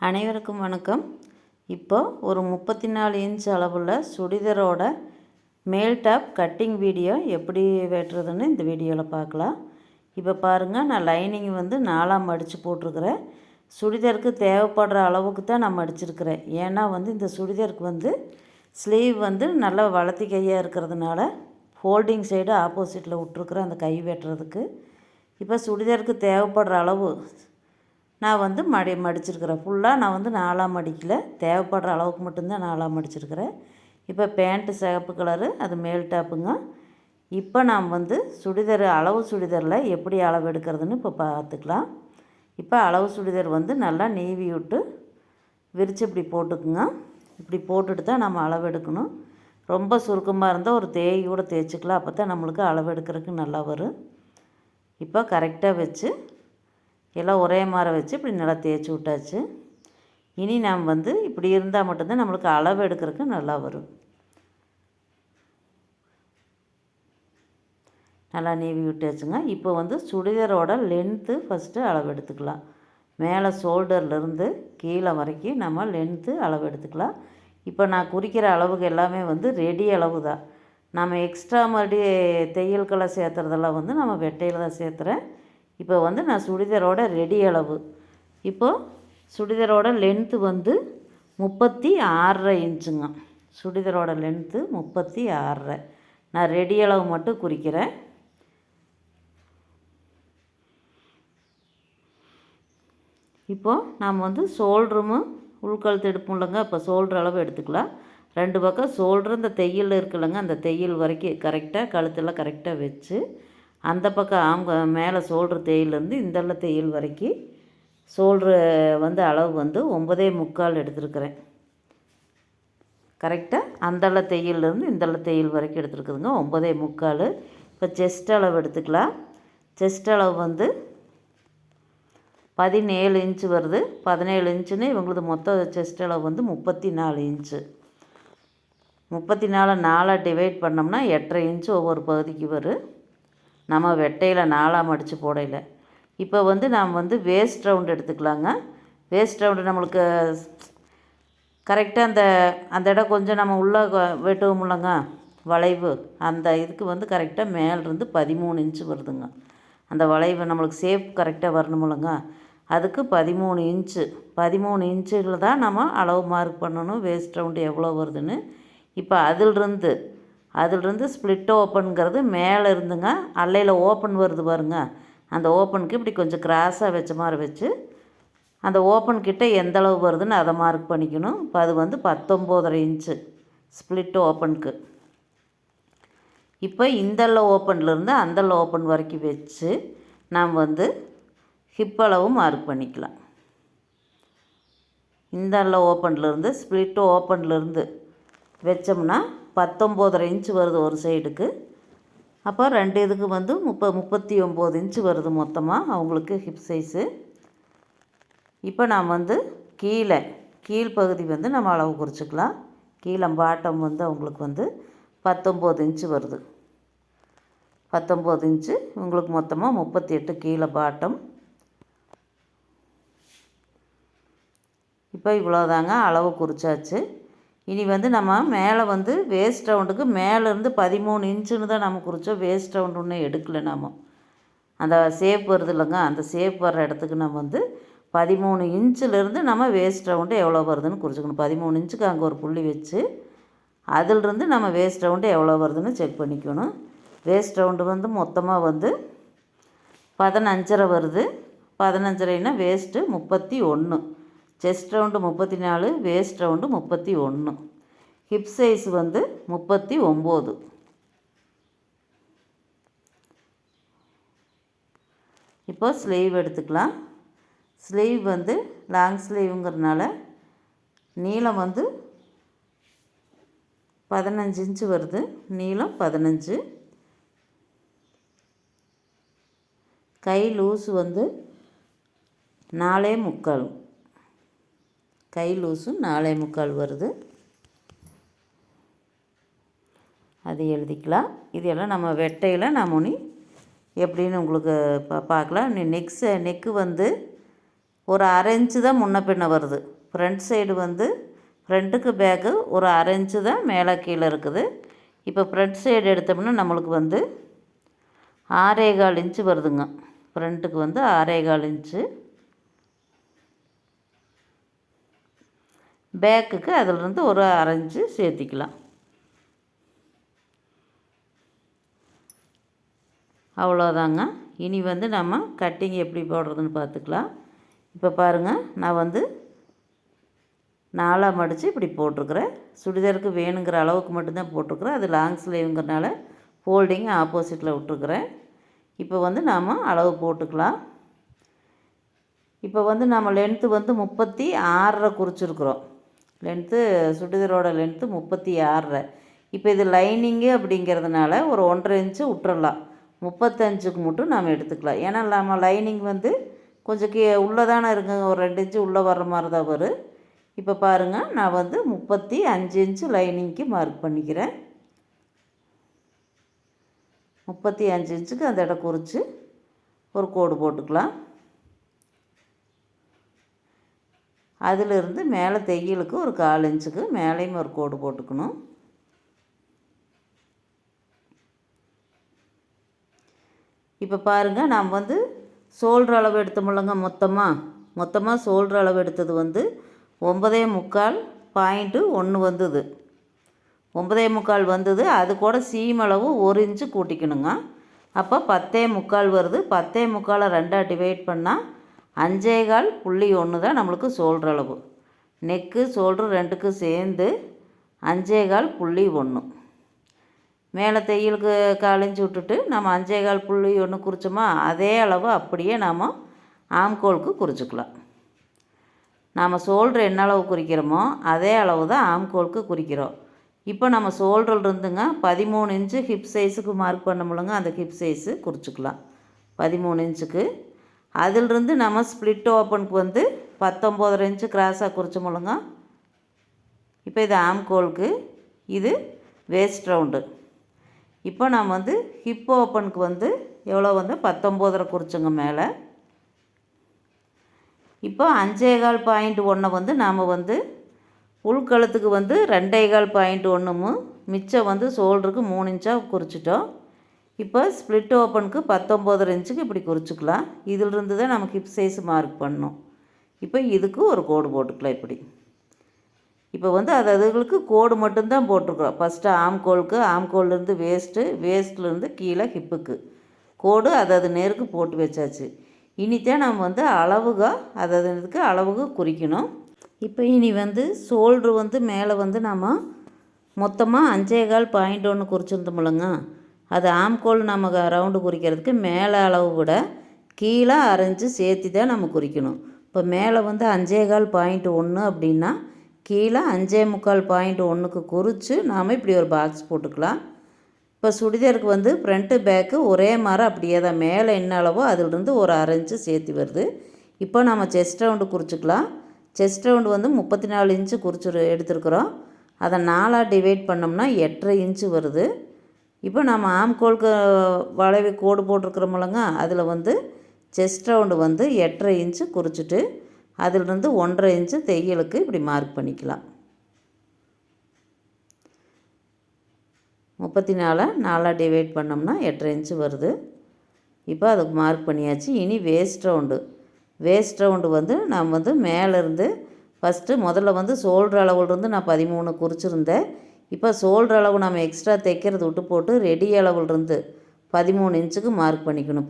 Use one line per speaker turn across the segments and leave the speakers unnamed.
அனைவருக்கும் வணக்கம். இப்போ ஒரு 34 இன்ச் அளவுள்ள சுடிதாரோட மேல் டாப் கட்டிங் வீடியோ எப்படி வெட்டுறதுன்னு இந்த வீடியோவில் பார்க்கலாம். இப்போ பாருங்கள், நான் லைனிங் வந்து 4ஆக மடித்து போட்டிருக்கிறேன். சுடிதாருக்கு தேவைப்படுற அளவுக்கு தான் நான் மடிச்சிருக்கிறேன். ஏன்னா வந்து இந்த சுடிதாருக்கு வந்து ஸ்லீவ் வந்து நல்லா வளர்த்தி கையாக இருக்கிறதுனால ஃபோல்டிங் சைடு ஆப்போசிட்டில் விட்ருக்குறேன் அந்த கை வெட்டுறதுக்கு. இப்போ சுடிதாருக்கு தேவைப்படுற அளவு நான் வந்து மடிச்சிருக்கிறேன். ஃபுல்லாக நான் வந்து 4ஆக மடிக்கல, தேவைப்படுற அளவுக்கு மட்டும்தான் 4ஆக மடிச்சிருக்கிறேன். இப்போ பேண்ட்டு சிகப்பு கலரு, அது மேல் டாப்புங்க. இப்போ நாம் வந்து அளவு சுடிதாரில் எப்படி அளவு எடுக்கிறதுன்னு இப்போ பார்த்துக்கலாம். இப்போ அளவு சுடிதார் வந்து நல்லா நீவி விட்டு விரித்து இப்படி போட்டுக்குங்க. இப்படி போட்டுட்டு தான் நம்ம அளவு எடுக்கணும். ரொம்ப சுருக்கமாக இருந்தால் ஒரு தேய் கூட தேய்ச்சிக்கலாம். அப்போ தான் நம்மளுக்கு அளவு எடுக்கிறதுக்கு நல்லா வரும். இப்போ கரெக்டாக வச்சு எல்லாம் ஒரே மாதிரி வச்சு இப்படி நல்லா தேய்ச்சி விட்டாச்சு. இனி நாம் வந்து இப்படி இருந்தால் மட்டும்தான் நம்மளுக்கு அளவு எடுக்கிறதுக்கு நல்லா வரும். நல்லா நீவி விட்டாச்சுங்க. இப்போ வந்து சுடிதாரோட லென்த்து ஃபஸ்ட்டு அளவு எடுத்துக்கலாம். மேலே ஷோல்டர்லேருந்து கீழே வரைக்கும் நம்ம லென்த்து அளவு எடுத்துக்கலாம். இப்போ நான் குறிக்கிற அளவுக்கு எல்லாமே வந்து ரெடி அளவு தான். நம்ம எக்ஸ்ட்ரா மறுபடியும் தையல்களை சேர்த்துறதெல்லாம் வந்து நம்ம வெட்டையில் தான் சேர்த்துறேன். இப்போ வந்து நான் சுடிதாரோட ரெடி அளவு, இப்போது சுடிதாரோட லென்த்து வந்து 36.5 இன்ச்சுங்க. சுடிதாரோட லென்த்து 36.5. நான் ரெடி அளவு மட்டும் குறிக்கிறேன். இப்போது நாம் வந்து ஷோல்டரும் உள்கழுத்து எடுப்போம் இல்லைங்க, இப்போ ஷோல்டர் அளவு எடுத்துக்கலாம். 2 பக்கம் ஷோல்டர் இந்த தையல் இருக்குல்லங்க, அந்த தையல் வரைக்கும் கரெக்டாக கழுத்தெல்லாம் கரெக்டாக வச்சு அந்த பக்கம் மேலே ஷோல்டர் தையல்லேருந்து இந்தள்ள தையல் வரைக்கும் ஷோல்ட்ரு வந்து அளவு வந்து 9.25 எடுத்துருக்கிறேன். கரெக்டாக அந்தள்ள தையல்லேருந்து இந்தள்ள தையல் வரைக்கும் எடுத்துருக்குதுங்க, 9.25. இப்போ செஸ்ட் அளவு எடுத்துக்கலாம். செஸ்ட் அளவு வந்து 17 இன்ச்சு வருது. 17 இன்ச்சுன்னு இவங்களது மொத்த செஸ்ட் அளவு வந்து 34 இன்ச்சு. 34 4ஆக டிவைட் பண்ணோம்னா 8.5 இன்ச்சு ஒவ்வொரு பகுதிக்கு வரும். நம்ம வெட்டையில் 4ஆக மடித்து போடையில். இப்போ வந்து நாம் வந்து வேஸ்ட் ரவுண்ட் எடுத்துக்கலாங்க. வேஸ்ட் ரவுண்டு நம்மளுக்கு கரெக்டாக அந்த இடம் கொஞ்சம் நம்ம உள்ளே வெட்டுவோம் இல்லைங்க, வளைவு, அந்த இதுக்கு வந்து கரெக்டாக மேலேருந்து 13 இன்ச்சு வருதுங்க. அந்த வளைவு நம்மளுக்கு ஷேப் கரெக்டாக வரணும் இல்லைங்க, அதுக்கு 13 இன்ச்சு. 13 இன்ச்சில் தான் நம்ம அளவு மார்க் பண்ணணும் வேஸ்ட் ரவுண்டு எவ்வளோ வருதுன்னு. இப்போ அதிலிருந்து ஸ்ப்ளிட் ஓப்பனுங்கிறது மேலே இருந்துங்க, அல்லையில் ஓப்பன் வருது பாருங்க, அந்த ஓப்பனுக்கு இப்படி கொஞ்சம் கிராஸாக வச்ச மாதிரி வச்சு அந்த ஓப்பன் கிட்டே எந்த அளவு வருதுன்னு அதை மார்க் பண்ணிக்கணும். இப்போ அது வந்து 19.5 இன்ச்சு ஸ்ப்ளிட் ஓப்பனுக்கு. இப்போ இந்தள்ள ஓப்பன்லேருந்து அந்தள்ள ஓப்பன் வரைக்கும் வச்சு நாம் வந்து ஹிப் அளவு மார்க் பண்ணிக்கலாம். இந்தள்ள ஓப்பன்லேருந்து ஸ்ப்ளிட் ஓப்பன்லேருந்து வச்சோம்னா 19.5 இன்ச்சு வருது ஒரு சைடுக்கு. அப்போ 2 இதுக்கு வந்து 39 இன்ச்சு வருது மொத்தமாக அவங்களுக்கு ஹிப் சைஸு. இப்போ நாம் வந்து கீழ்ப்பகுதி வந்து நம்ம அளவு குறிச்சிக்கலாம். கீழே பாட்டம் வந்து அவங்களுக்கு வந்து 19 இன்ச்சு வருது. 19 இன்ச்சு உங்களுக்கு மொத்தமாக 38 கீழே பாட்டம். இப்போ இவ்வளோதாங்க அளவு குறிச்சாச்சு. இனி வந்து நம்ம மேலே வந்து வேஸ்ட் ரவுண்டுக்கு மேலேருந்து 13 இன்ச்சுன்னு தான் நம்ம குறித்தோம். வேஸ்ட் ரவுண்டு ஒன்றும் எடுக்கலை. நம்ம அந்த ஷேப் வருது இல்லைங்க, அந்த ஷேப் வர்ற இடத்துக்கு நம்ம வந்து 13 இன்ச்சிலேருந்து நம்ம வேஸ்ட் ரவுண்டு எவ்வளோ வருதுன்னு குறிச்சிக்கணும். 13 இன்ச்சுக்கு அங்கே ஒரு புள்ளி வச்சு அதிலிருந்து நம்ம வேஸ்ட் ரவுண்டு எவ்வளோ வருதுன்னு செக் பண்ணிக்கணும். வேஸ்ட் ரவுண்டு வந்து மொத்தமாக வந்து 15.5 வருது. 15.5னா waist 31, chest round 34, waist round 31, hip size வந்து 39. இப்போ ஸ்லீவ் எடுத்துக்கலாம். ஸ்லீவ் வந்து லாங் ஸ்லீவுங்கிறதுனால நீளம் வந்து 15 இன்ச்சு வருது. நீளம் 15. கை லூஸு வந்து 4.25. கை லூஸு 4.25 வருது. அது எழுதிக்கலாம். இதெல்லாம் நம்ம வெட்டையில் நம்ம எப்படின்னு உங்களுக்கு பார்க்கலாம். நெக்கு வந்து ஒரு அரை இன்ச்சு தான் முன்ன பின்ன வருது. ஃப்ரண்ட் சைடு வந்து ஃப்ரண்ட்டுக்கு பேக்கு ஒரு அரை இன்ச்சு தான் மேலே கீழே இருக்குது. இப்போ ஃப்ரண்ட் சைடு எடுத்தோம்னா நம்மளுக்கு வந்து 6.25 இன்ச்சு வருதுங்க. ஃப்ரண்ட்டுக்கு வந்து 6.25 இன்ச்சு, பேக்குக்கு அதிலிருந்து ஒரு அரை இன்ச்சு சேர்த்திக்கலாம். அவ்வளோதாங்க. இனி வந்து நம்ம கட்டிங் எப்படி போடுறதுன்னு பார்த்துக்கலாம். இப்போ பாருங்கள், நான் வந்து 4ஆக மடித்து இப்படி போட்டிருக்கிறேன். சுடிதாருக்கு வேணுங்கிற அளவுக்கு மட்டும்தான் போட்டிருக்கிறேன். அது லாங் ஸ்லீவுங்கிறனால ஃபோல்டிங் ஆப்போசிட்டில் விட்டுருக்குறேன். இப்போ வந்து நாம் அளவு போட்டுக்கலாம். இப்போ வந்து நம்ம லென்த்து வந்து 36 குறிச்சிருக்கிறோம். Length சுடிதாரோட length 36. இப்போ இது லைனிங்கு அப்படிங்கிறதுனால ஒரு 1.5 இன்ச்சு விட்டுறலாம். 35க்கு மட்டும் நாம் எடுத்துக்கலாம். ஏன்னா நம்ம லைனிங் வந்து கொஞ்சம் உள்ளே தானே இருக்குங்க, ஒரு 2 இன்ச்சு உள்ளே வர்ற மாதிரி தான் வரும். இப்போ பாருங்கள், நான் வந்து 35 இன்ச்சு லைனிங்க்கு மார்க் பண்ணிக்கிறேன். 35 இன்ச்சுக்கு அந்த இடம் குறித்து ஒரு கோடு போட்டுக்கலாம். அதிலிருந்து மேலே தையலுக்கு ஒரு 1/4 இன்ச்சுக்கு மேலேயும் ஒரு கோடு போட்டுக்கணும். இப்போ பாருங்கள், நாம் வந்து ஷோல்டர் அளவு எடுத்தோம்லங்க. மொத்தமாக ஷோல்டர் அளவு எடுத்தது வந்து 9.25.1 வந்தது. 9.25 வந்தது. அது கூட சீம் அளவு 1 இன்ச்சு கூட்டிக்கணுங்க. அப்போ 10.25 வருது. 10.25 2ஆக டிவைட் பண்ணால் 5.1 தான் நம்மளுக்கு ஷோல்டர் அளவு. நெக்கு ஷோல்டர் ரெண்டுக்கும் சேர்ந்து 5.1. மேலே தையலுக்கு 1/4 இன்ச்சு விட்டுட்டு நம்ம 5.1 குறிச்சோமா, அதே அளவு அப்படியே நாம் ஆம்கோலுக்கு குறிச்சிக்கலாம். நாம் ஷோல்டர் என்ன அளவு குறிக்கிறோமோ அதே அளவு தான் ஆம்கோலுக்கு குறிக்கிறோம். இப்போ நம்ம ஷோல்டர் இருந்துங்க 13 இன்ச்சு ஹிப் சைஸுக்கு மார்க் பண்ண முடியலங்க. அந்த ஹிப் சைஸு குறிச்சிக்கலாம் 13 இன்ச்சுக்கு. அதிலிருந்து நம்ம ஸ்ப்ளிட் ஓப்பனுக்கு வந்து 19.5 இன்ச்சு கிராஸாக குறிச்ச முடியலங்க. இப்போ இது ஆம்கோலுக்கு, இது வேஸ்ட் ரவுண்டு. இப்போ நாம் வந்து ஹிப் ஓப்பனுக்கு வந்து எவ்வளோ வந்து 19.5 குறிச்சோங்க மேலே. இப்போ 5.1 வந்து நாம் வந்து உள்கழுத்துக்கு வந்து 2.1 மிச்சம் வந்து ஷோல்டருக்கு 3 இன்ச்சாக குறிச்சிட்டோம். இப்போ ஸ்ப்ளிட் ஓப்பனுக்கு 19.5 இன்ச்சுக்கு இப்படி குறிச்சிக்கலாம். இதிலிருந்து தான் நமக்கு ஹிப் சைஸ் மார்க் பண்ணணும். இப்போ இதுக்கு ஒரு கோடு போட்டுக்கலாம் இப்படி. இப்போ வந்து அதுகளுக்கு கோடு மட்டும்தான் போட்டிருக்கிறோம். ஃபஸ்ட்டு ஆம்கோலுக்கு, ஆம்கோல்லேருந்து வேஸ்ட்லேருந்து கீழே ஹிப்புக்கு கோடு அது நேருக்கு போட்டு வச்சாச்சு. இனித்தான் நம்ம வந்து இதுக்கு அளவுக்கு குறிக்கணும். இப்போ இனி வந்து ஷோல்ட்ரு வந்து மேலே வந்து நம்ம மொத்தமாக 5.1 குறிச்சிருந்தோம்லங்க. அது ஆம்கோல் நம்ம ரவுண்டு குறிக்கிறதுக்கு மேலே அளவு விட கீழே அரை இன்ச்சு சேர்த்து தான் நம்ம குறிக்கணும். இப்போ மேலே வந்து 5.1 அப்படின்னா கீழே 5.1க்கு குறித்து நாம் இப்படி ஒரு பாக்ஸ் போட்டுக்கலாம். இப்போ சுடிதாருக்கு வந்து ஃப்ரண்ட்டு பேக்கு ஒரே மாதிரி அப்படியே தான், மேலே என்ன அளவோ அதிலிருந்து ஒரு அரை இன்ச்சு சேர்த்து வருது. இப்போ நம்ம செஸ்ட் ரவுண்டு குறிச்சிக்கலாம். செஸ்ட் ரவுண்டு வந்து 34 இன்ச்சு எடுத்துருக்குறோம். அதை 4ஆக டிவைட் பண்ணோம்னா 8.5 இன்ச்சு வருது. இப்போ நம்ம ஆம்கோலுக்கு வளைவு கோடு போட்டிருக்கிறோமில்லங்க, அதில் வந்து செஸ்ட் ரவுண்டு வந்து 8.5 இன்ச்சு குறிச்சிட்டு அதிலிருந்து 1.5 இன்ச்சு தையலுக்கு இப்படி மார்க் பண்ணிக்கலாம். 34 4ஆக டிவைட் பண்ணோம்னா 8.5 இன்ச்சு வருது. இப்போ அதுக்கு மார்க் பண்ணியாச்சு. இனி வேஸ்ட் ரவுண்டு வந்து நாம் வந்து மேலேருந்து முதல்ல வந்து ஷோல்டர் அளவுலேருந்து நான் 13 குறிச்சிருந்தேன். இப்போ ஷோல்டர் அளவு நம்ம எக்ஸ்ட்ரா தைக்கிறது விட்டு போட்டு ரெடி அளவுலேருந்து 13 இன்ச்சுக்கு மார்க் பண்ணிக்கணும்.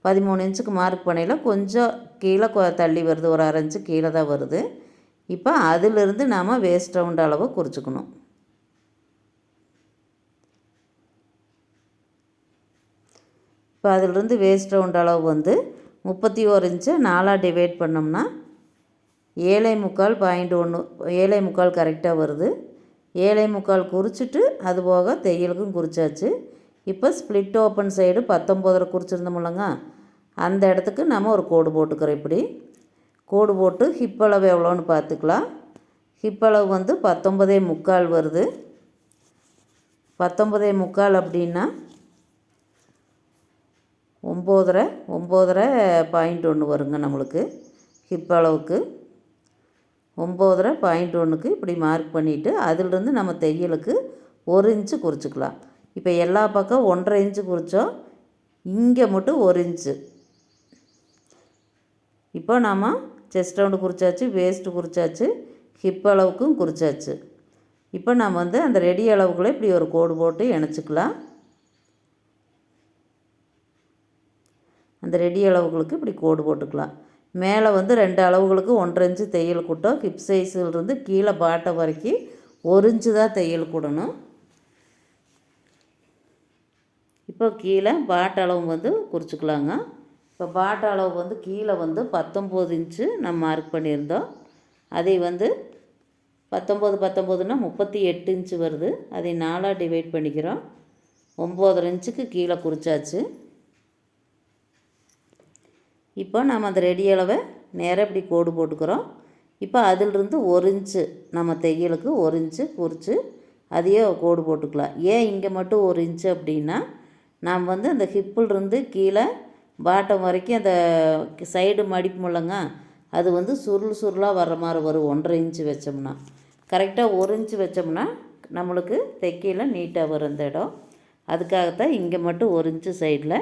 13 இன்ச்சுக்கு மார்க் பண்ணியில் கொஞ்சம் கீழே தள்ளி வருது, ஒரு அரை இன்ச்சு கீழே தான் வருது. இப்போ அதிலிருந்து நாம் வேஸ்ட் ரவுண்ட் அளவு குறிச்சிக்கணும். இப்போ அதிலிருந்து வேஸ்ட் ரவுண்ட் அளவு வந்து 31 இன்ச்சு 4ஆக டிவைட் பண்ணோம்னா 7.25.1 7.25 கரெக்டாக வருது. 7.25 குறிச்சிட்டு அது போக தையலுக்கும் குறிச்சாச்சு. இப்போ ஸ்ப்ளிட் ஓப்பன் சைடு 19 குறிச்சிருந்தோம்லங்க, அந்த இடத்துக்கு நம்ம ஒரு கோடு போட்டுக்கிறோம். இப்படி கோடு போட்டு ஹிப் அளவு எவ்வளோன்னு பார்த்துக்கலாம். ஹிப் அளவு வந்து 19.25 வருது. 19.25 அப்படின்னா 9.5 பாயிண்ட் ஒன்று வருங்க நம்மளுக்கு. ஹிப் அளவுக்கு 9.5 பாயிண்ட் ஒன்றுக்கு இப்படி மார்க் பண்ணிவிட்டு அதிலிருந்து நம்ம தையலுக்கு 1 இன்ச்சு குறிச்சிக்கலாம். இப்போ எல்லா பக்கம் 1.5 இன்ச்சு குறித்தோம், இங்கே மட்டும் 1 இன்ச்சு. இப்போ நாம் செஸ்ட் ரவுண்டு குறிச்சாச்சு, வேஸ்ட்டு குறிச்சாச்சு, ஹிப் அளவுக்கும் குறிச்சாச்சு. இப்போ நம்ம வந்து அந்த ரெடி அளவுக்குள்ளே இப்படி ஒரு கோடு போட்டு இணைச்சிக்கலாம். அந்த ரெடி அளவுகளுக்கு இப்படி கோடு போட்டுக்கலாம். மேலே வந்து 2 அளவுகளுக்கு 1.5 இன்ச்சு தையல் கூட்டம். ஹிப் சைஸிலிருந்து கீழே பாட்டை வரைக்கும் 1 இன்ச்சு தான் தையல் கூடணும். இப்போ கீழே பாட் அளவு வந்து குறிச்சிக்கலாங்க. இப்போ பாட் அளவு வந்து கீழே வந்து 19 இன்ச்சு நம்ம மார்க் பண்ணியிருந்தோம். அதை வந்து 19 38 இன்ச்சு வருது. அதை 4ஆக டிவைட் பண்ணிக்கிறோம். 9.5 இன்ச்சுக்கு கீழே குறிச்சாச்சு. இப்போ நம்ம அந்த ரெடி அளவை நேராக இப்படி கோடு போட்டுக்கிறோம். இப்போ அதிலிருந்து 1 இன்ச்சு நம்ம தையலுக்கு 1 இன்ச்சு குறித்து அதையே கோடு போட்டுக்கலாம். ஏன் இங்கே மட்டும் 1 இன்ச்சு அப்படின்னா, நாம் வந்து அந்த ஹிப்பிலிருந்து கீழே பாட்டம் வரைக்கும் அந்த சைடு மடிப்பு முள்ளங்க, அது வந்து சுருளாக வர்ற மாதிரி வரும். 1.5 இன்ச்சு வச்சோம்னா கரெக்டாக 1 இன்ச்சு வச்சோம்னா நம்மளுக்கு தைக்கையில் நீட்டாக வரும் அந்த இடம். அதுக்காகத்தான் இங்கே மட்டும் 1 இன்ச்சு சைடில்,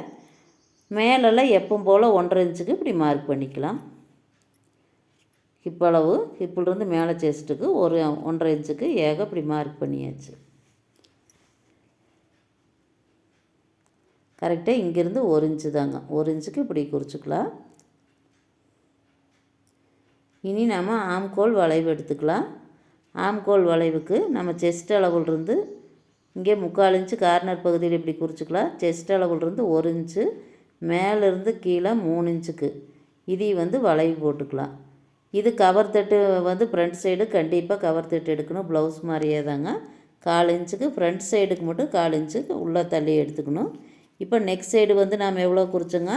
மேலெல்லாம் எப்பவும் போல் 1.5 இன்ச்சுக்கு இப்படி மார்க் பண்ணிக்கலாம். ஹிப் அளவு ஹிப்பிலிருந்து மேலே செஸ்ட்டுக்கு 1.5 இன்ச்சுக்கு இப்படி மார்க் பண்ணியாச்சு. கரெக்டாக இங்கேருந்து 1 இன்ச்சு தாங்க, 1 இன்ச்சுக்கு இப்படி குறிச்சிக்கலாம். இனி நம்ம ஆம்கோல் வளைவு எடுத்துக்கலாம். ஆம்கோல் வளைவுக்கு நம்ம செஸ்ட் அளவுலேருந்து இங்கே 3/4 இன்ச்சு கார்னர் பகுதியில் இப்படி குறிச்சிக்கலாம். செஸ்ட் அளவுலேருந்து 1 இன்ச்சு, மேலேருந்து கீழே 3 இன்ச்சுக்கு இதை வந்து வளைவு போட்டுக்கலாம். இது கவர் தட்டு வந்து ஃப்ரண்ட் சைடு கண்டிப்பாக கவர் தட்டு எடுக்கணும். ப்ளவுஸ் மாதிரியே தாங்க. 1/4 இன்ச்சுக்கு ஃப்ரண்ட் சைடுக்கு மட்டும் 1/4 இன்ச்சுக்கு உள்ளே தள்ளி எடுத்துக்கணும். இப்போ நெக்ஸ்ட் சைடு வந்து நாம் எவ்வளோ குறிச்சோங்க,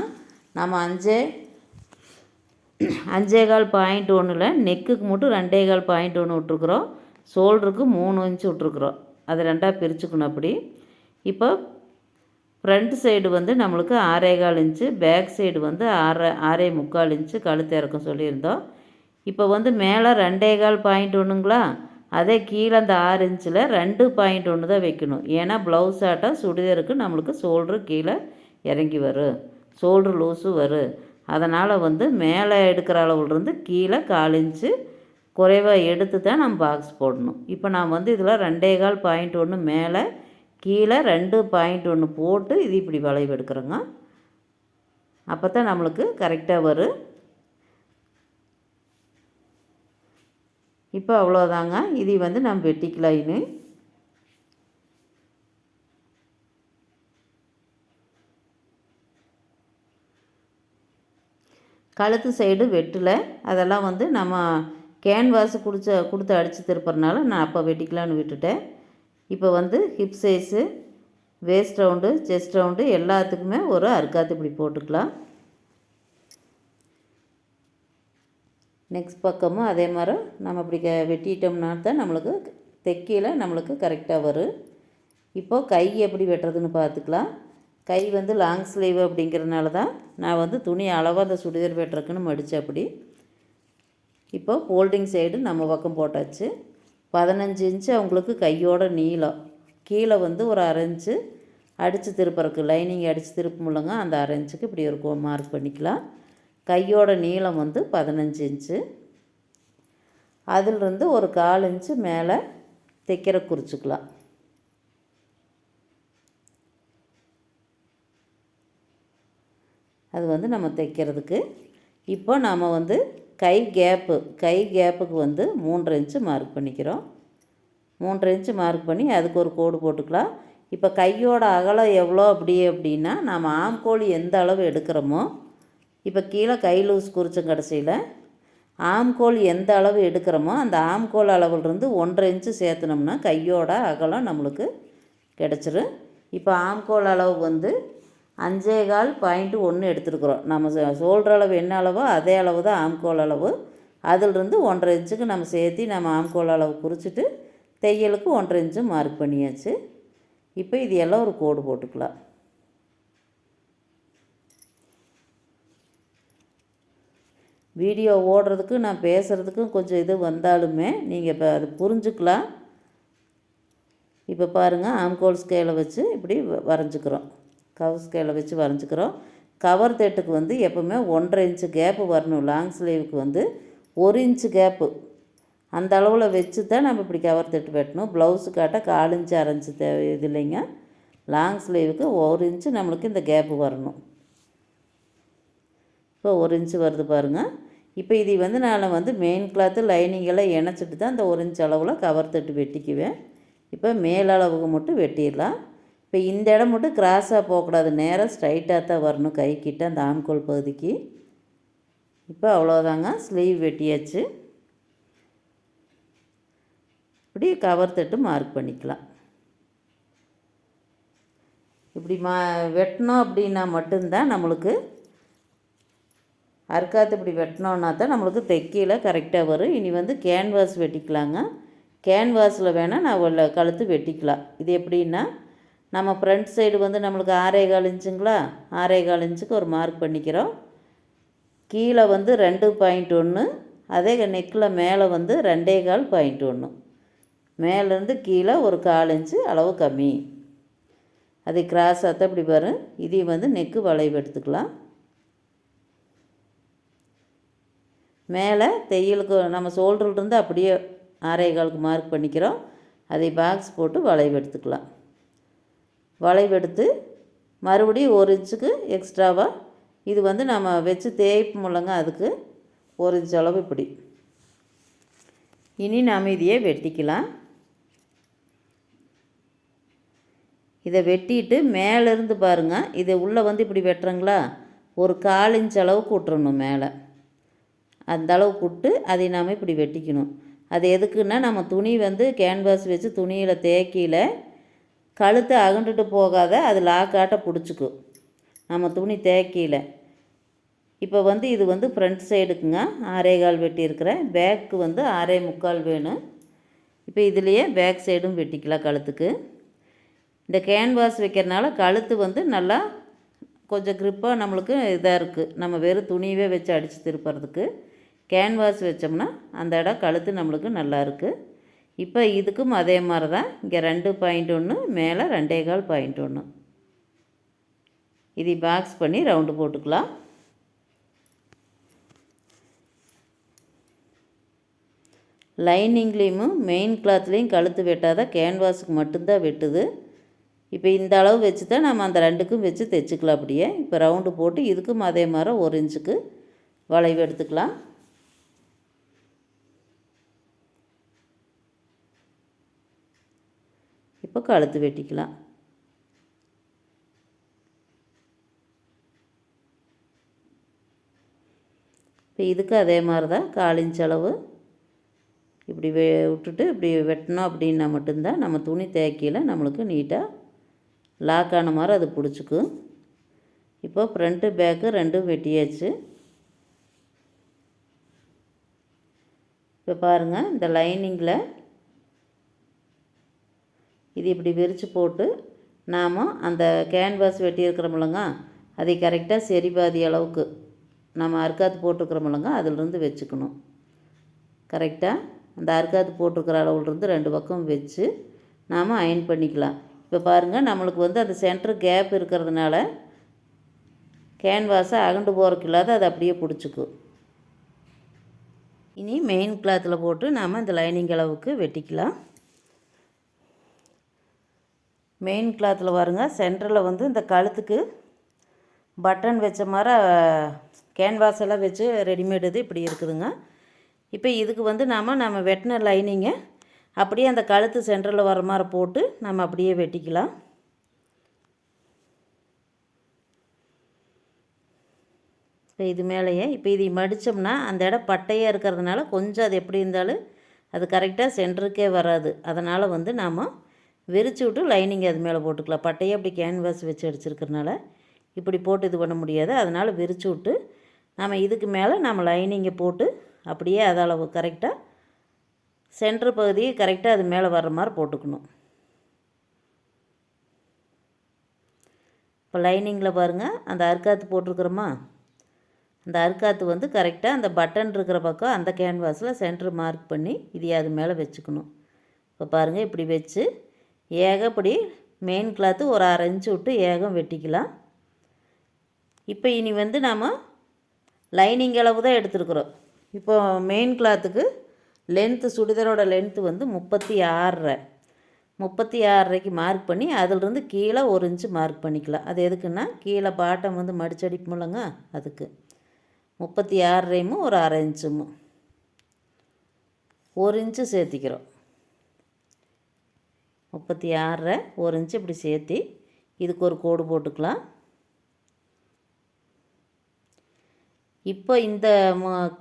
நம்ம 5.25 பாயிண்ட் ஒன்றில் நெக்குக்கு மட்டும் 2.25 பாயிண்ட் ஒன்று விட்ருக்குறோம். ஷோல்டருக்கு 3 இன்ச்சு விட்ருக்குறோம். அதை 2ஆக பிரிச்சுக்கணும். அப்படி இப்போ ஃப்ரண்ட் சைடு வந்து நம்மளுக்கு 6.25 இன்ச்சு, பேக் சைடு வந்து 6.25 இன்ச்சு கழுத்து இறக்கம் சொல்லியிருந்தோம். இப்போ வந்து மேலே 2.25 பாயிண்ட் ஒன்றுங்களா, அதே கீழே அந்த 6 இன்ச்சில் 2 பாயிண்ட் ஒன்று தான் வைக்கணும். ஏன்னா ப்ளவுஸ் ஆட்டம் சுடிதாருக்கு நம்மளுக்கு ஷோல்ட்ரு கீழே இறங்கி வரும், ஷோல்ட்ரு லூஸு வரும். அதனால் வந்து மேலே எடுக்கிற அளவுலேருந்து கீழே 1/4 இன்ச்சு குறைவாக எடுத்து தான் நம்ம பாக்ஸ் போடணும். இப்போ நான் வந்து இதில் 2.25 பாயிண்ட் ஒன்று மேலே கீழே 2 பாயிண்ட் ஒன்று போட்டு இது இப்படி வளைவு எடுக்கிறோங்க. அப்போ தான் நம்மளுக்கு கரெக்டாக வரும். இப்போ அவ்வளோதாங்க. இதை வந்து நம்ம வெட்டிக்கலாம். இனி கழுத்து சைடு வெட்டலை, அதெல்லாம் வந்து நம்ம கேன்வாஸு கொடுத்து அடித்து திருப்புறனால நான் அப்போ வெட்டிக்கலான்னு விட்டுட்டேன். இப்போ வந்து hip size, waste round, chest round எல்லாத்துக்குமே ஒரு அறுக்காத்து இப்படி போட்டுக்கலாம். நெக்ஸ்ட் பக்கமும் அதே மாதிரி நம்ம இப்படி வெட்டிட்டோம்னா தான் நம்மளுக்கு தைக்கையில் நம்மளுக்கு கரெக்டாக வரும். இப்போது கை எப்படி வெட்டுறதுன்னு பார்த்துக்கலாம். கை வந்து லாங் ஸ்லீவ் அப்படிங்கிறதுனால தான் நான் வந்து துணி அளவாக அந்த சுடிதார் வெட்டுறதுக்குன்னு மடித்தேன். அப்படி இப்போ ஃபோல்டிங் சைடு நம்ம பக்கம் போட்டாச்சு. 15 இன்ச்சு அவங்களுக்கு கையோட நீளம், கீழே வந்து ஒரு 1/2 இன்ச்சு அடித்து திருப்பறக்கு லைனிங் அடித்து திருப்பமுள்ளங்க, அந்த 1/2 இன்ச்சுக்கு இப்படி ஒரு மார்க் பண்ணிக்கலாம். கையோட நீளம் வந்து 15 இன்ச்சு, அதிலிருந்து ஒரு 1/4 இன்ச்சு மேலே தைக்கிற குறிச்சிக்கலாம். அது வந்து நம்ம தைக்கிறதுக்கு. இப்போ நாம் வந்து கை கேப்புக்கு வந்து 3.5 இன்ச்சு மார்க் பண்ணிக்கிறோம். 3.5 இன்ச்சு மார்க் பண்ணி அதுக்கு ஒரு கோடு போட்டுக்கலாம். இப்போ கையோட அகலம் எவ்வளோ அப்படின்னா நாம் ஆம்கோல் எந்த அளவு எடுக்கிறோமோ, இப்போ கீழே கை லூஸ் குறிச்ச கடைசியில் ஆம்கோல் எந்த அளவு எடுக்கிறோமோ அந்த ஆம்கோல் அளவுலேருந்து 1.5 இன்ச்சு சேர்த்துனோம்னா கையோட அகலம் நம்மளுக்கு கிடச்சிரும். இப்போ ஆம்கோல் அளவு வந்து 5.25 பாயிண்ட் 1 எடுத்துருக்குறோம். நம்ம ஷோல்டர் அளவு என்ன அளவோ அதே அளவு தான் ஆம்கோல் அளவு. அதிலிருந்து 1.5 இன்ச்சுக்கு நம்ம சேர்த்து நம்ம ஆம்கோல் அளவு குறிச்சிட்டு தையலுக்கு 1.5 இன்ச்சு மார்க் பண்ணியாச்சு. இப்போ இது எல்லாம் ஒரு கோடு போட்டுக்கலாம். வீடியோ ஓடுறதுக்கு நான் பேசுகிறதுக்கும் கொஞ்சம் இது வந்தாலுமே நீங்கள் இப்போ அது புரிஞ்சுக்கலாம். இப்போ பாருங்கள், ஆம்கோல் ஸ்கேலை வச்சு இப்படி வரைஞ்சிக்கிறோம். கவர் ஸ்கேலை வச்சு வரைஞ்சிக்கிறோம். கவர் தைட்டுக்கு வந்து எப்போவுமே 1.5 இன்ச்சு கேப்பு வரணும். லாங் ஸ்லீவுக்கு வந்து 1 இன்ச்சு கேப்பு அந்த அளவில் வச்சு தான் நம்ம இப்படி கவர் தைட்டு வெட்டணும். ப்ளவுஸுக்காட்ட 1/4 இன்ச்சு அரை இன்ச்சு தேவை இது இல்லைங்க. லாங் ஸ்லீவுக்கு 1 இன்ச்சு நம்மளுக்கு இந்த கேப்பு வரணும். இப்போ 1 இன்ச்சு வருது பாருங்கள். இப்போ இது வந்து நான் வந்து மெயின் கிளாத்து லைனிங்கெல்லாம் இணைச்சிட்டு தான் இந்த 1 இன்ச் அளவில் கவர் தைட்டு வெட்டிக்குவேன். இப்போ மேலளவுக்கு மட்டும் வெட்டிடலாம். இப்போ இந்த இடம் மட்டும் கிராஸாக போகக்கூடாது, நேராக ஸ்ட்ரைட்டாக தான் வரணும் கைக்கிட்ட அந்த ஆம்கோல் பகுதிக்கு. இப்போ அவ்வளோதாங்க, ஸ்லீவ் வெட்டியாச்சு. இப்படி கவர் தட்டு மார்க் பண்ணிக்கலாம். இப்படி வெட்டினோம் அப்படின்னா மட்டும்தான் நம்மளுக்கு அர்க்காத்து இப்படி வெட்டினோன்னா தான் நம்மளுக்கு தைக்கையில் கரெக்டாக வரும். இனி வந்து கேன்வாஸ் வெட்டிக்கலாங்க. கேன்வாஸில் வேணால் நான் கழுத்து வெட்டிக்கலாம். இது எப்படின்னா, நம்ம ஃப்ரண்ட் சைடு வந்து நம்மளுக்கு 6.25 இன்ச்சுங்களா, 6.25 இன்ச்சுக்கு ஒரு மார்க் பண்ணிக்கிறோம். கீழே வந்து 2.1, அதே நெக்கில் மேலே வந்து 2.1, மேலேருந்து கீழே ஒரு 1/4 இன்ச்சு அளவு கம்மி. அது கிராஸாக தான் இப்படி வரும். இதையும் வந்து நெக்கு வளைவு எடுத்துக்கலாம். மேலே தையலுக்கு நம்ம ஷோல்டர்லேருந்து அப்படியே 6.25க்கு மார்க் பண்ணிக்கிறோம். அதை பாக்ஸ் போட்டு வளைவு எடுத்துக்கலாம். வளைவு எடுத்து மறுபடியும் 1 இன்ச்சுக்கு எக்ஸ்ட்ராவாக இது வந்து நம்ம வச்சு தேய்ப்போம்லங்க, அதுக்கு 1 இன்ச் அளவு இப்படி. இனி நாம் இதையே வெட்டிக்கலாம். இதை வெட்டிட்டு மேலேருந்து பாருங்கள், இதை உள்ளே வந்து இப்படி வெட்டுறங்களா, ஒரு 1/4 இன்ச் அளவுக்கு விட்டுறணும் மேலே. அந்த அளவுக்கு விட்டு அதை நாம் இப்படி வெட்டிக்கணும். அது எதுக்குன்னா, நம்ம துணி வந்து கேன்வாஸ் வச்சு துணியில் தேய்க்கையில் கழுத்தை அகண்டுட்டு போகாத, அது லாக்காட்ட பிடிச்சிக்கும் நம்ம துணி தேய்க்கையில். இப்போ வந்து இது வந்து ஃப்ரண்ட் சைடுக்குங்க 6.25 வெட்டியிருக்கிறேன். பேக்கு வந்து 6.25 வேணும். இப்போ இதுலேயே பேக் சைடும் வெட்டிக்கலாம் கழுத்துக்கு. இந்த கேன்வாஸ் வைக்கிறனால கழுத்து வந்து நல்லா கொஞ்சம் க்ரிப்பாக நம்மளுக்கு இதாக இருக்குது. நம்ம வெறும் துணியவே வச்சு அடித்து திருப்புறதுக்கு கேன்வாஸ் வச்சோம்னா அந்த இடம் கழுத்து நம்மளுக்கு நல்லா இருக்குது. இப்போ இதுக்கும் அதே மாதிரி தான், இங்கே 2.1, மேலே 2.1. இதை பாக்ஸ் பண்ணி ரவுண்டு போட்டுக்கலாம். லைனிங்லேயும் மெயின் கிளாத்லேயும் கழுத்து வெட்டாத, கேன்வாஸுக்கு மட்டும்தான் வெட்டுது. இப்போ இந்த அளவு வச்சு தான் நம்ம அந்த 2க்கும் வச்சு தைச்சிக்கலாம் அப்படியே. இப்போ ரவுண்டு போட்டு இதுக்கும் அதே மாதிரி 1 இன்ச்சுக்கு வளைவு எடுத்துக்கலாம். இப்போ கழுத்து வெட்டிக்கலாம். இப்போ இதுக்கு அதே மாதிரி தான் 1/4 இன்ச் அளவு இப்படி விட்டுட்டு இப்படி வெட்டினோம் அப்படின்னா மட்டும்தான் நம்ம துணி தேய்க்கையில் நம்மளுக்கு நீட்டாக லாக்கான மாதிரி அது பிடிச்சிக்கும். இப்போ ஃப்ரண்ட்டு பேக்கு 2ம் வெட்டியாச்சு. இப்போ பாருங்கள், இந்த லைனிங்கில் இது இப்படி விரித்து போட்டு நாம் அந்த கேன்வாஸ் வெட்டியிருக்கிறோமில்லங்க, அதை கரெக்டாக சரி பாதி அளவுக்கு நம்ம அர்க்காத்து போட்டுருக்குறோமில்லங்க, அதிலிருந்து வச்சுக்கணும். கரெக்டாக அந்த அர்க்காத்து போட்டிருக்கிற அளவுலேருந்து 2 பக்கம் வச்சு நாம் அயன் பண்ணிக்கலாம். இப்போ பாருங்கள், நம்மளுக்கு வந்து அந்த சென்டர் கேப் இருக்கிறதுனால கேன்வாஸை அகண்டு போகிறக்கு இல்லாத அது அப்படியே பிடிச்சிக்கும். இனி மெயின் கிளாத்தில் போட்டு நாம் இந்த லைனிங் அளவுக்கு வெட்டிக்கலாம். மெயின் கிளாத்தில் பாருங்க, சென்டரில் வந்து இந்த கழுத்துக்கு பட்டன் வச்ச மாதிரி கேன்வாஸ் எல்லாம் வச்சு ரெடிமேடு இது இப்படி இருக்குதுங்க. இப்போ இதுக்கு வந்து நம்ம வெட்டின லைனிங்கை அப்படியே அந்த கழுத்து சென்டரில் வர மாதிரி போட்டு நம்ம அப்படியே வெட்டிக்கலாம். இப்போ இது மேலேயே இப்போ இதை மடித்தோம்னா அந்த இடம் பட்டையாக இருக்கிறதுனால கொஞ்சம் அது எப்படி இருந்தாலும் அது கரெக்டாக சென்டருக்கே வராது. அதனால் வந்து நாம் விரித்து விட்டு லைனிங் அது மேலே போட்டுக்கலாம். பட்டையை அப்படி கேன்வாஸ் வச்சு அடிச்சிருக்கிறதுனால இப்படி போட்டு இது பண்ண முடியாது. அதனால் விரித்து விட்டு நம்ம இதுக்கு மேலே நம்ம லைனிங்கை போட்டு அப்படியே அதளவு கரெக்டாக சென்ட்ரு பகுதியை கரெக்டாக அது மேலே வர்ற மாதிரி போட்டுக்கணும். இப்போ லைனிங்கில் பாருங்கள், அந்த அர்க்காத்து போட்டிருக்கிறோமா, அந்த அறுக்காத்து வந்து கரெக்டாக அந்த பட்டன் இருக்கிற பக்கம் அந்த கேன்வாஸில் சென்டர் மார்க் பண்ணி இது அது மேலே வச்சுக்கணும். இப்போ பாருங்கள், இப்படி வச்சு ஏகப்படி மெயின் கிளாத்து ஒரு 1/2 இன்ச்சு விட்டு ஏகம் வெட்டிக்கலாம். இப்போ இனி வந்து நாம் லைனிங் அளவு தான் எடுத்துருக்குறோம். இப்போ மெயின் கிளாத்துக்கு லென்த்து, சுடிதாரோட லென்த்து வந்து 36.5 மார்க் பண்ணி அதிலிருந்து கீழே 1 இன்ச்சு மார்க் பண்ணிக்கலாம். அது எதுக்குன்னா கீழே பாட்டம் வந்து மடிச்சடிப்போம்லங்க, அதுக்கு 36.5 ஒரு 1/2 இன்ச்சும் 1 இன்ச்சு சேர்த்திக்கிறோம். 36 1 இன்ச்சு இப்படி சேர்த்தி இதுக்கு ஒரு கோடு போட்டுக்கலாம். இப்போ இந்த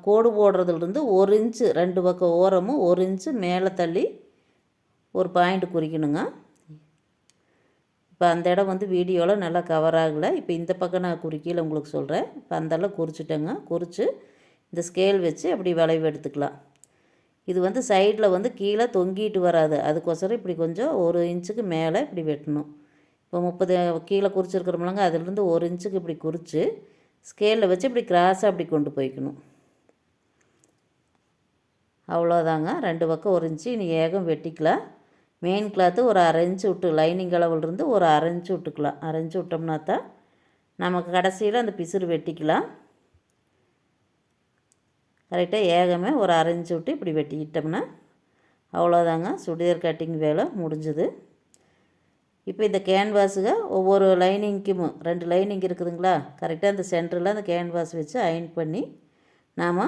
கோடு போடுறதுலேருந்து 1 இன்ச்சு 2 பக்கம் ஓரமும் 1 இன்ச்சு மேலே தள்ளி ஒரு பாயிண்ட் குறிக்கணுங்க. இப்போ அந்த இடம் வந்து வீடியோவில் நல்லா கவர் ஆகலை. இப்போ இந்த பக்கம் நான் குறிக்கல உங்களுக்கு சொல்கிறேன். இப்போ அந்தளவு குறிச்சிட்டேங்க. குறித்து இந்த ஸ்கேல் வச்சு அப்படி வளைவு எடுத்துக்கலாம். இது வந்து சைடில் வந்து கீழே தொங்கிட்டு வராது, அதுக்கோசரம் இப்படி கொஞ்சம் 1 இன்ச்சுக்கு மேலே இப்படி வெட்டணும். இப்போ 30 கீழே குறிச்சிருக்கிறோம்லங்க, அதுலேருந்து 1 இன்ச்சுக்கு இப்படி குறித்து ஸ்கேலில் வச்சு இப்படி கிராஸாக அப்படி கொண்டு போய்க்கணும். அவ்வளோதாங்க. 2 பக்கம் 1 இன்ச்சு. இனி ஏகம் வெட்டிக்கலாம். மெயின் கிளாத்து ஒரு 1/2 இன்ச்சு விட்டு லைனிங் அளவுலேருந்து ஒரு 1/2 இன்ச்சு விட்டுக்கலாம். 1/2 இன்ச்சு விட்டோம்னா தான் நமக்கு கடைசியில் அந்த பிசுறு வெட்டிக்கலாம். கரெக்டாக ஏகமே ஒரு 1/2 இன்ச்சு விட்டு இப்படி வெட்டிக்கிட்டோம்னா அவ்வளோதாங்க. சுடிதார் கட்டிங் வேலை முடிஞ்சுது. இப்போ இந்த கேன்வாஸுக்கு ஒவ்வொரு லைனிங்க்கும் 2 லைனிங் இருக்குதுங்களா, கரெக்டாக அந்த சென்டரில் அந்த கேன்வாஸ் வச்சு அயன் பண்ணி நாம்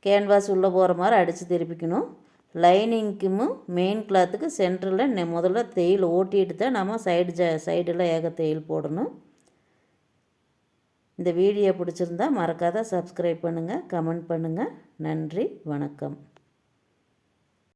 கேன்வாஸ் உள்ளே போகிற மாதிரி அடித்து திருப்பிக்கணும். லைனிங்க்கும் மெயின் கிளாத்துக்கு சென்டரில் முதல்ல தையல் ஓட்டிட்டு தான் நம்ம சைடில் ஏக தையல் போடணும். இந்த வீடியோ பிடிச்சிருந்தா மறக்காத சப்ஸ்கிரைப் பண்ணுங்கள், கமெண்ட் பண்ணுங்கள். நன்றி, வணக்கம்.